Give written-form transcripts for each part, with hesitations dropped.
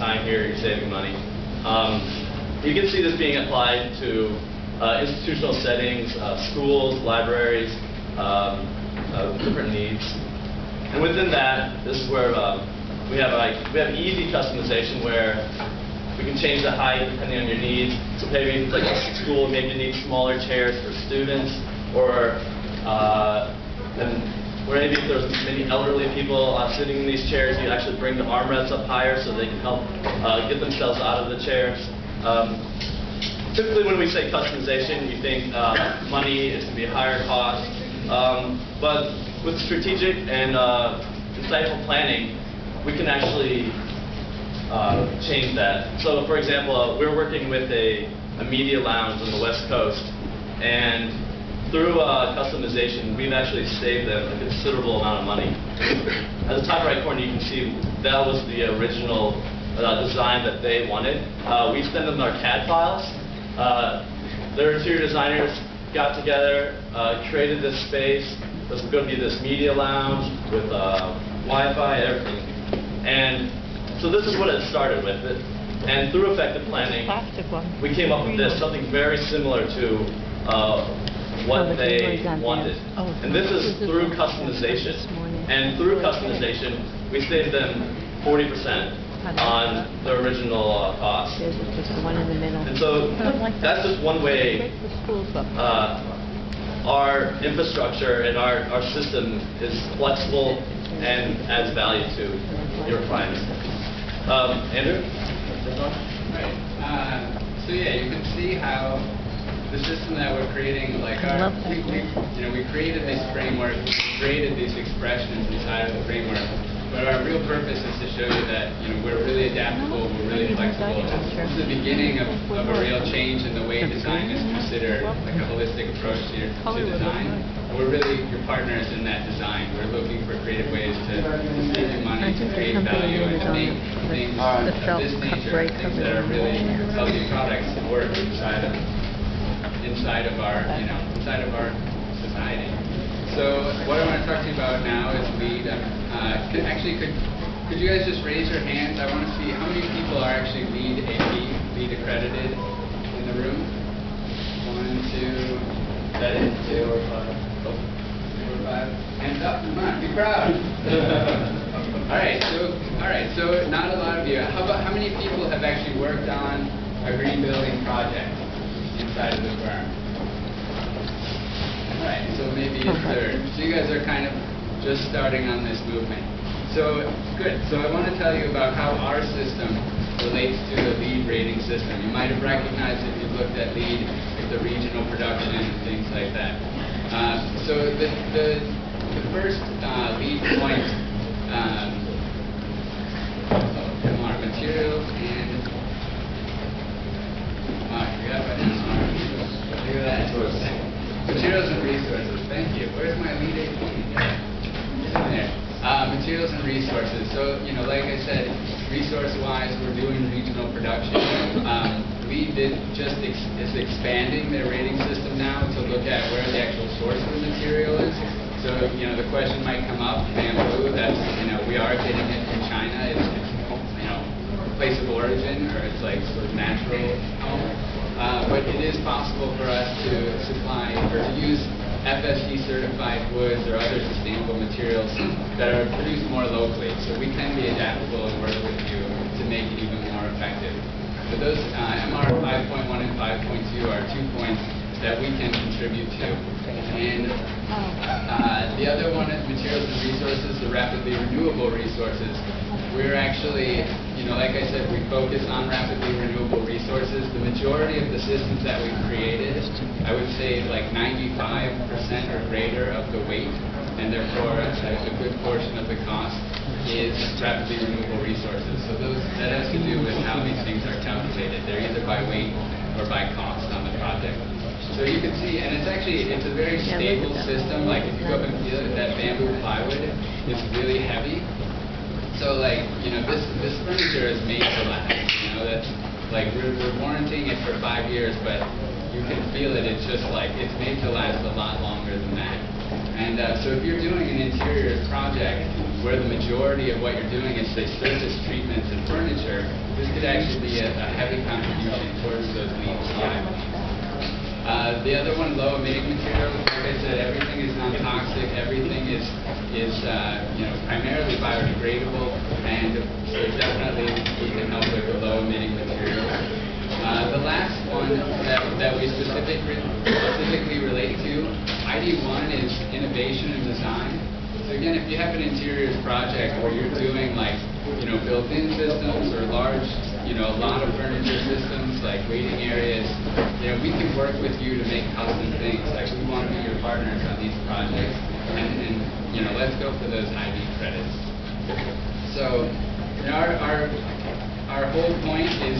time here, you're saving money. You can see this being applied to institutional settings, schools, libraries, different needs. And within that, this is where we have easy customization where we can change the height depending on your needs. So maybe it's like a school, maybe you need smaller chairs for students, or maybe if there's many elderly people sitting in these chairs, you actually bring the armrests up higher so they can help get themselves out of the chairs. Typically when we say customization, you think money is going to be a higher cost. But with strategic and insightful planning, we can actually change that. So for example, we're working with a media lounge on the West Coast, and through customization, we've actually saved them a considerable amount of money. At the top right corner, you can see that was the original design that they wanted. We sent them our CAD files. Their interior designers got together, created this space. This was going to be this media lounge with Wi-Fi, everything. And so this is what it started with. And through effective planning, we came up with this, something very similar to what they wanted. And this is through customization. And through customization, we saved them 40% on the original cost. And so that's just one way our infrastructure and our system is flexible and adds value to your clients. Andrew? Right. So yeah, you can see how the system that we're creating, like we created this framework, created these expressions inside of the framework. But our real purpose is to show you that we're really adaptable, we're really flexible. This is the beginning of a real change in the way design is considered, like a holistic approach to design. And we're really your partners in that design. We're looking for creative ways to save money, to create value, and to make things of this nature, things that are really healthy products work inside of our society. So what I want to talk to you about now is LEED. Could you guys just raise your hands? I want to see how many people are actually LEED accredited in the room. 1, 2, that is 2 or 5. Oh, 2 or 5. Hands up, come on, be proud. All right, so not a lot of you. How many people have actually worked on a green building project inside of the firm? Right, so maybe a third. So you guys are kind of just starting on this movement. So good. So I want to tell you about how our system relates to the LEED rating system. You might have recognized if you've looked at LEED, like the regional production and things like that. So the first LEED point, materials and look at that. Materials and resources. Thank you. Where's my LEED 18? It's in there. Materials and resources. So, like I said, resource-wise, we're doing regional production. LEED is expanding their rating system now to look at where the actual source of the material is. So, the question might come up, bamboo, that's, we are getting it from China. It's place of origin, or it's like sort of natural home. But it is possible for us to supply or to use FSC certified woods or other sustainable materials that are produced more locally. So we can be adaptable and work with you to make it even more effective. So those MR 5.1 and 5.2 are 2 points that we can contribute to. And the other one is materials and resources, the rapidly renewable resources. We're actually, like I said, we focus on rapidly renewable resources. The majority of the systems that we've created, I would say like 95% or greater of the weight, and therefore a good portion of the cost is rapidly renewable resources. So that has to do with how these things are calculated. They're either by weight or by cost on the project. So you can see, and it's a very stable system. Like if you go up and feel it, that bamboo plywood is really heavy. So this furniture is made to last. That's like we're warranting it for 5 years, but you can feel it. It's just like it's made to last a lot longer than that. And so if you're doing an interior project where the majority of what you're doing is say surface treatments and furniture, this to actually be a heavy contribution towards those LEED CI. The other one, low emitting materials. Like I said, everything is non-toxic. Everything is primarily biodegradable, and so definitely we can help with the low emitting materials. The last one that we specifically relate to, ID1, is innovation and design. So again, if you have an interiors project where you're doing built-in systems or large, a lot of furniture systems like waiting areas, we can work with you to make custom things. Like, we want to be your partners on these projects, and let's go for those IB credits. So our whole point is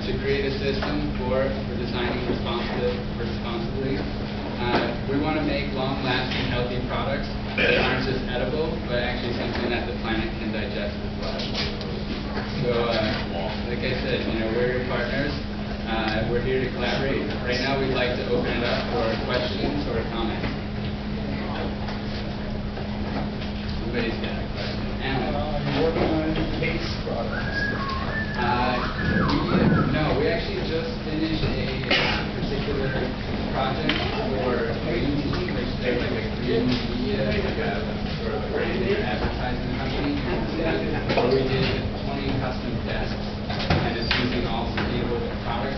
to create a system for designing responsibly. We want to make long-lasting, healthy products that aren't just edible, but actually something that the planet can digest as well. So, like I said, we're your partners. We're here to collaborate. Right now, we'd like to open it up for questions or comments. Somebody's got a question. You're working on case products. No, we actually just finished a particular project for Green Tea, which is like a green media, sort of a branded advertising company, where we did 20 custom desks, and it's using all sustainable products.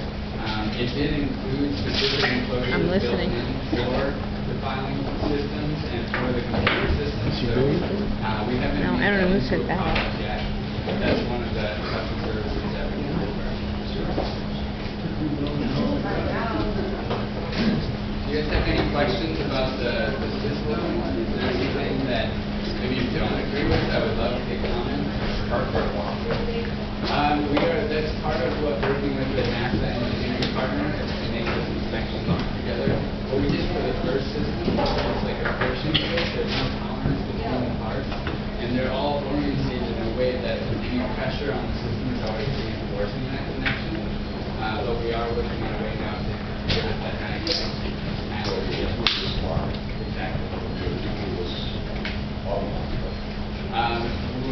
It did include specific enclosures built in for the filing systems and for the computer systems. So we haven't No, I don't know who said that. Yet, but that's one of the custom services that we can offer. Do you guys have any questions about the system? Is there anything that maybe you don't agree with? I would love to take comments. That's part of what working with the NASA engineering partner to make this inspection together. What we did for the first system was like a friction case. There's no tolerance between the parts, and they're all oriented in a way that any pressure on the system is always reinforcing that connection. But we are looking at a way now to give it that kind of connection.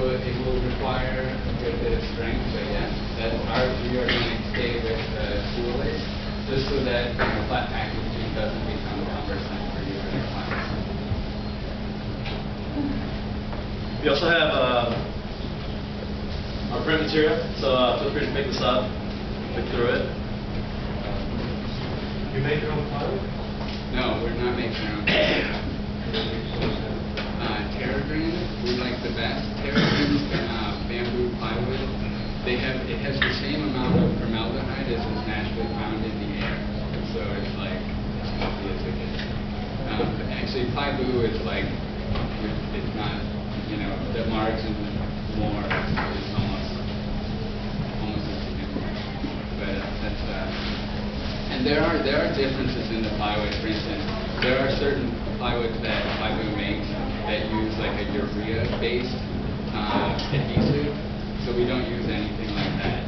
It will require a good bit of strength, but yes, we are going to stay with tool lace, just so that flat packaging doesn't become cumbersome for you and your clients. We also have our print material, so feel free to pick this up, look through it. You make your own product? No, we're not making our own. Terragreen, we like the best. Terragreen, bamboo plywood. It has the same amount of formaldehyde as is naturally found in the air. So it's like, actually plywood is like, it's not, the margin more is almost insignificant. But and there are differences in the plywood. For instance, there are certain plywoods that plywood makes that use like a urea-based adhesive, so we don't use anything like that.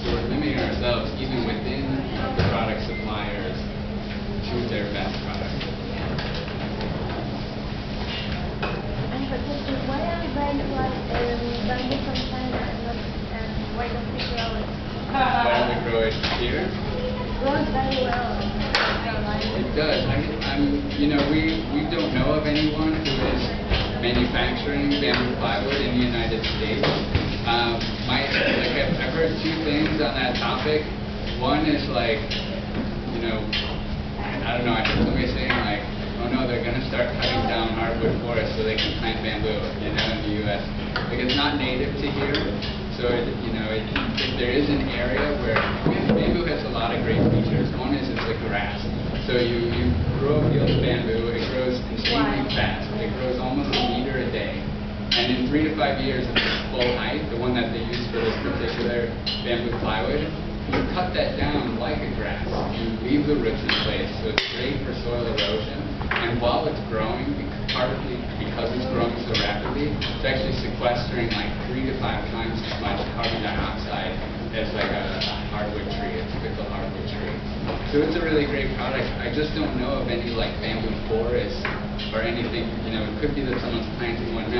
So we're limiting ourselves even within the product suppliers to their best product. Why are we buying bamboo from China and why don't we grow it? Why don't we grow it here? It grows very well. It does. We don't know of anyone who is manufacturing bamboo plywood in the United States. I've heard two things on that topic. One is I don't know, I heard somebody saying oh no, they're going to start cutting down hardwood forests so they can plant bamboo, in the U.S. It's not native to here. So, if there is an area where bamboo has a lot of great features. One is it's a grass. So you grow a field of bamboo, it grows insanely fast. It grows almost a meter a day. And in 3 to 5 years of its full height, the one that they use for this particular bamboo plywood, you cut that down like a grass. You leave the roots in place, so it's great for soil erosion. And while it's growing, partly because it's growing so rapidly, it's actually sequestering 3 to 5 times as much carbon dioxide as a hardwood tree, a typical hardwood tree. So it's a really great product. I just don't know of any bamboo forests or anything. It could be that someone's planting one now.